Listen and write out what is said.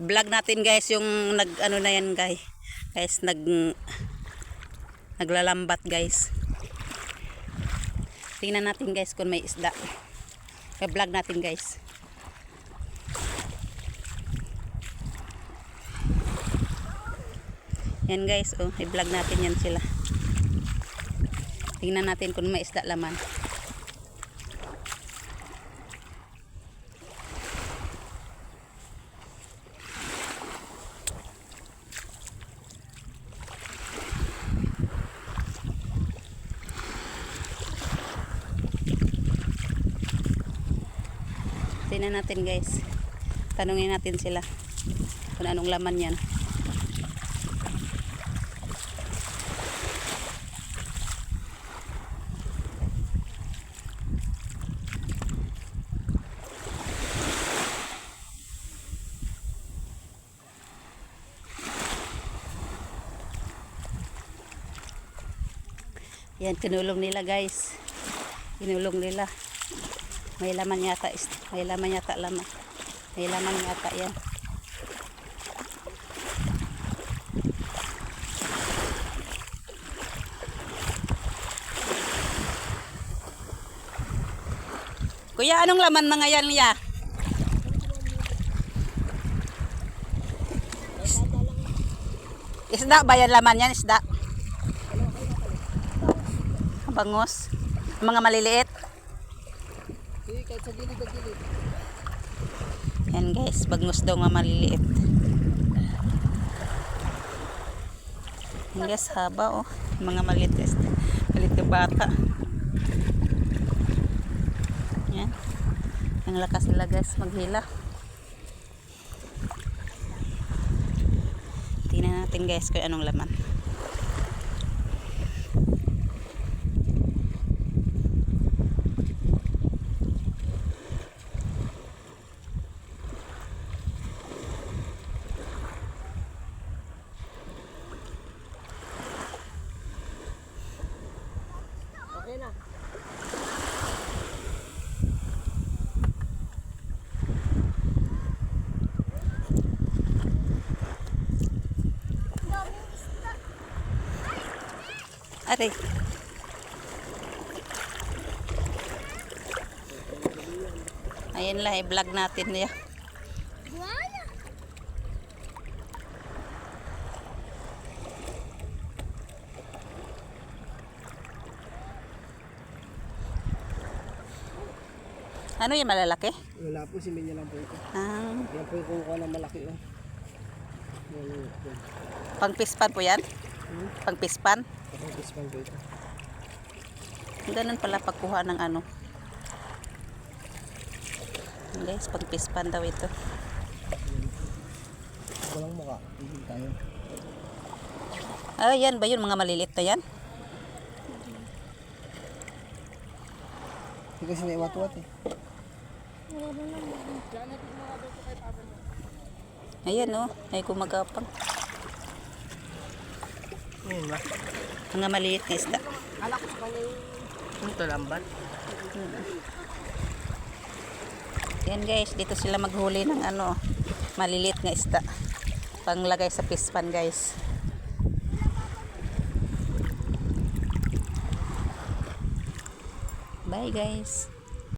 vlog natin guys yung ano na yan guys. Naglalambat guys. Tingnan natin guys kung may isda. I-vlog natin guys. Yan guys, oh, i-vlog natin yan sila. Tingnan natin kung may isda laman. Tingnan natin guys. Tanungin natin sila kung anong laman yan. Yan, kinulong nila guys. Kinulong nila. May laman yata. May laman yata laman. May laman yata yan. Kuya, anong laman mga yan niya? Isda ba yan laman yan? Isda? Bangos. Mga maliliit. Kahit sa gilid. Yan guys, bangos daw mga maliliit. Yan guys, haba oh. Mga maliliit guys. Maliliit na bata. Yan. Ang lakas nila guys, maghila. Tingnan natin guys kung anong laman. Okay na. Are. Ayan lang, i-vlog natin niya. Ano yung malalaki? Wala po, si Minya lang po ito. Ah, Yan po yung kukuha ng malaki. Oh. pang-pispan po yan? Pang-pispan? Pang-pispan po ito. Ganun pala pagkuha ng ano. Guys, pang-pispan daw ito. Walang mukha. Hindi tayo. Ah, yan ba yun? Mga malilit na yan? Hindi kasi naiwat-wat eh. Ayan oh, ay kumagapang. Ngayon ba? Mga maliit na isda. Alak ko sa kanya ito lambat. Yan guys, dito sila maghuli ng ano, malilit na isda. Panglagay sa pispan guys. Bye guys.